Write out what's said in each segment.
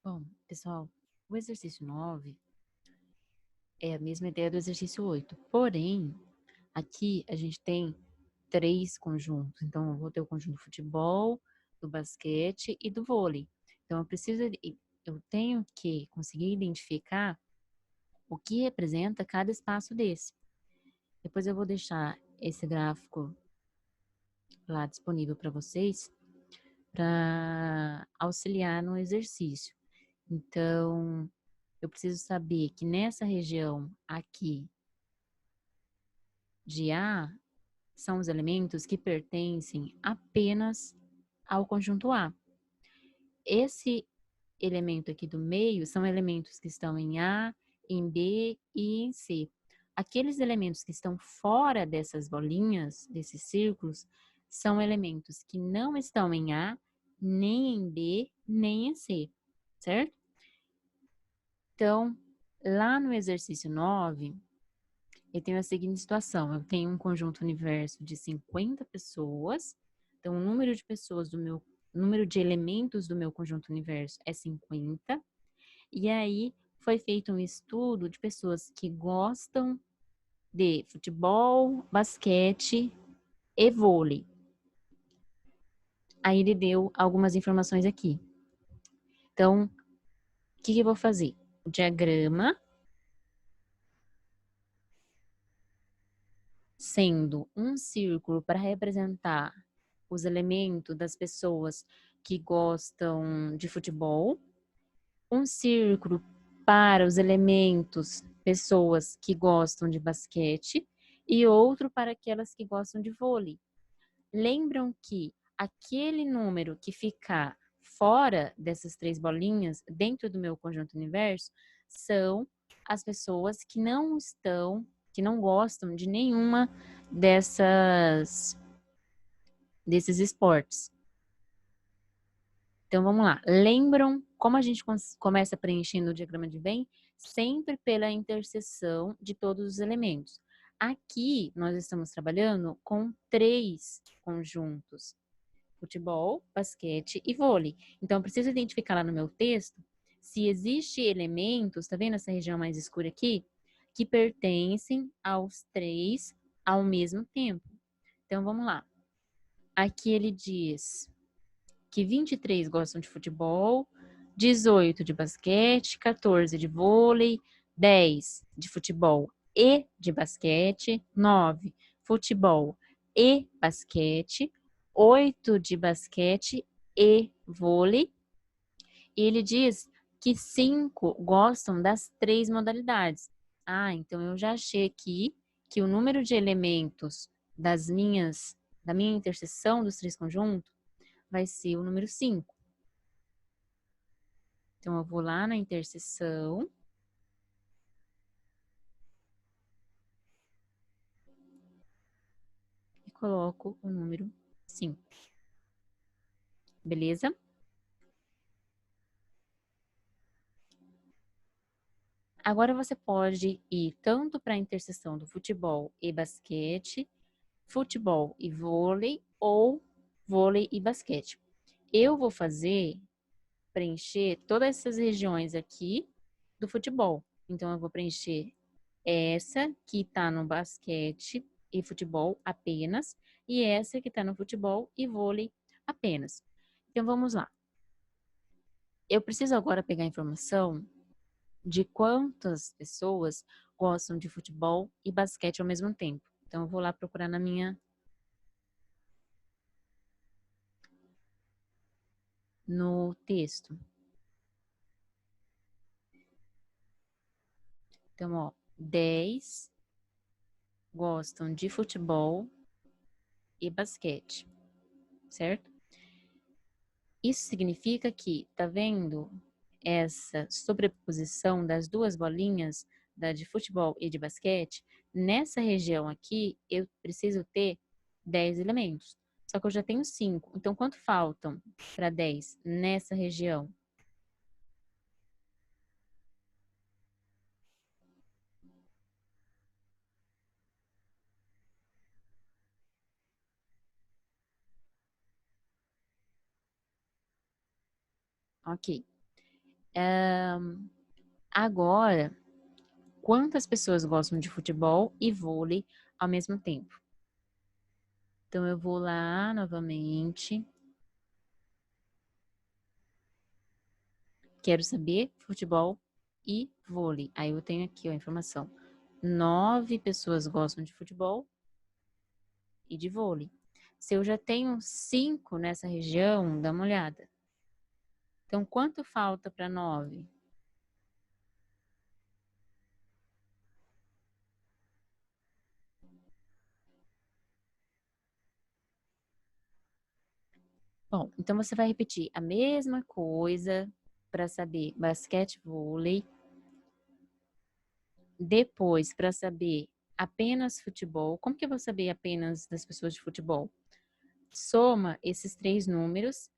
Bom, pessoal, o exercício 9 é a mesma ideia do exercício 8. Porém, aqui a gente tem 3 conjuntos. Então, eu vou ter o conjunto do futebol, do basquete e do vôlei. Então, eu tenho que conseguir identificar o que representa cada espaço desse. Depois eu vou deixar esse gráfico lá disponível para vocês, para auxiliar no exercício. Então, eu preciso saber que nessa região aqui de A são os elementos que pertencem apenas ao conjunto A. Esse elemento aqui do meio são elementos que estão em A, em B e em C. Aqueles elementos que estão fora dessas bolinhas, desses círculos, são elementos que não estão em A, nem em B, nem em C, certo? Então, lá no exercício 9, eu tenho a seguinte situação: eu tenho um conjunto universo de 50 pessoas, então o número de pessoas número de elementos do meu conjunto universo é 50, e aí foi feito um estudo de pessoas que gostam de futebol, basquete e vôlei. Aí ele deu algumas informações aqui. Então, o que eu vou fazer? O diagrama sendo um círculo para representar os elementos das pessoas que gostam de futebol, um círculo para os elementos pessoas que gostam de basquete e outro para aquelas que gostam de vôlei. Lembram que aquele número que ficar fora dessas 3 bolinhas, dentro do meu conjunto universo, são as pessoas que não gostam de nenhuma desses esportes. Então, vamos lá. Lembram como a gente começa preenchendo o diagrama de Venn? Sempre pela interseção de todos os elementos. Aqui, nós estamos trabalhando com 3 conjuntos: futebol, basquete e vôlei. Então, eu preciso identificar lá no meu texto se existe elementos, tá vendo essa região mais escura aqui? Que pertencem aos 3 ao mesmo tempo. Então, vamos lá. Aqui ele diz que 23 gostam de futebol, 18 de basquete, 14 de vôlei, 10 de futebol e de basquete, 9 futebol e basquete, 8 de basquete e vôlei. E ele diz que 5 gostam das 3 modalidades. Ah, então eu já achei aqui que o número de elementos da minha interseção dos 3 conjuntos vai ser o número 5. Então, eu vou lá na interseção e coloco o número 5. Beleza? Agora você pode ir tanto para a interseção do futebol e basquete, futebol e vôlei, ou vôlei e basquete. Eu vou preencher todas essas regiões aqui do futebol. Então, eu vou preencher essa que está no basquete e futebol apenas, e essa que está no futebol e vôlei apenas. Então, vamos lá. Eu preciso agora pegar a informação de quantas pessoas gostam de futebol e basquete ao mesmo tempo. Então, eu vou lá procurar no texto. Então, ó, 10 gostam de futebol e basquete, certo? Isso significa que, tá vendo essa sobreposição das duas bolinhas, da de futebol e de basquete? Nessa região aqui, eu preciso ter 10 elementos. Só que eu já tenho 5. Então, quanto faltam para 10 nessa região? Ok. Agora, quantas pessoas gostam de futebol e vôlei ao mesmo tempo? Então, eu vou lá novamente. Quero saber futebol e vôlei. Aí eu tenho aqui ó, a informação. 9 pessoas gostam de futebol e de vôlei. Se eu já tenho 5 nessa região, dá uma olhada. Então, quanto falta para 9? Bom, então você vai repetir a mesma coisa para saber basquete, vôlei. Depois, para saber apenas futebol. Como que eu vou saber apenas das pessoas de futebol? Soma esses 3 números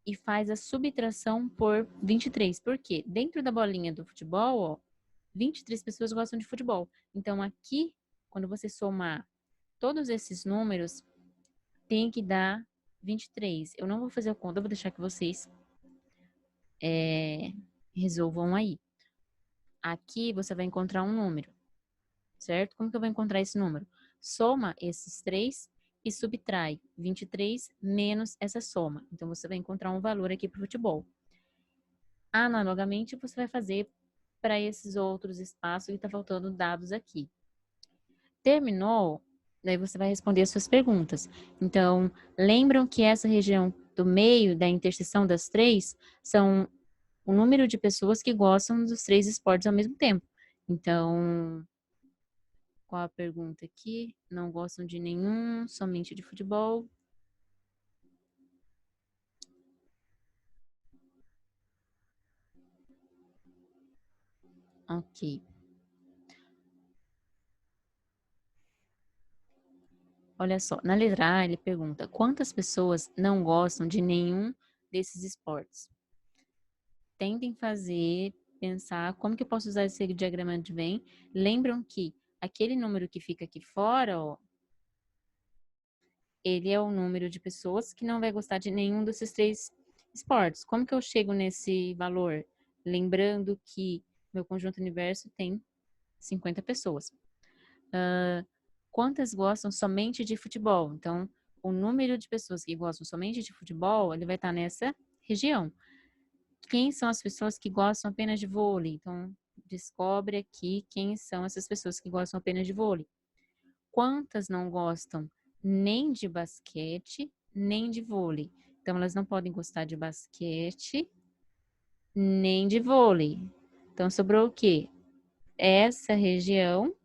e faz a subtração por 23. Por quê? Dentro da bolinha do futebol, ó, 23 pessoas gostam de futebol. Então, aqui, quando você somar todos esses números, tem que dar 23. Eu não vou fazer a conta, eu vou deixar que vocês resolvam aí. Aqui você vai encontrar um número, certo? Como que eu vou encontrar esse número? Soma esses 3 e subtrai 23 menos essa soma. Então, você vai encontrar um valor aqui para o futebol. Analogamente, você vai fazer para esses outros espaços que está faltando dados aqui. Terminou? Daí você vai responder as suas perguntas. Então, lembram que essa região do meio, da interseção das 3, são o número de pessoas que gostam dos 3 esportes ao mesmo tempo. Então, qual a pergunta aqui? Não gostam de nenhum, somente de futebol. Ok. Olha só, na letra A ele pergunta: quantas pessoas não gostam de nenhum desses esportes? Tentem fazer, pensar como que eu posso usar esse diagrama de Venn. Lembram que aquele número que fica aqui fora, ó, ele é o número de pessoas que não vai gostar de nenhum desses 3 esportes. Como que eu chego nesse valor? Lembrando que meu conjunto universo tem 50 pessoas. Quantas gostam somente de futebol? Então, o número de pessoas que gostam somente de futebol, ele vai estar nessa região. Quem são as pessoas que gostam apenas de vôlei? Então, descobre aqui quem são essas pessoas que gostam apenas de vôlei. Quantas não gostam nem de basquete, nem de vôlei? Então, elas não podem gostar de basquete, nem de vôlei. Então, sobrou o quê? Essa região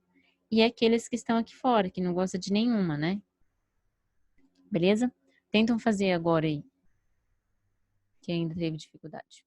e aqueles que estão aqui fora, que não gostam de nenhuma, né? Beleza? Tentam fazer agora aí, que ainda teve dificuldade.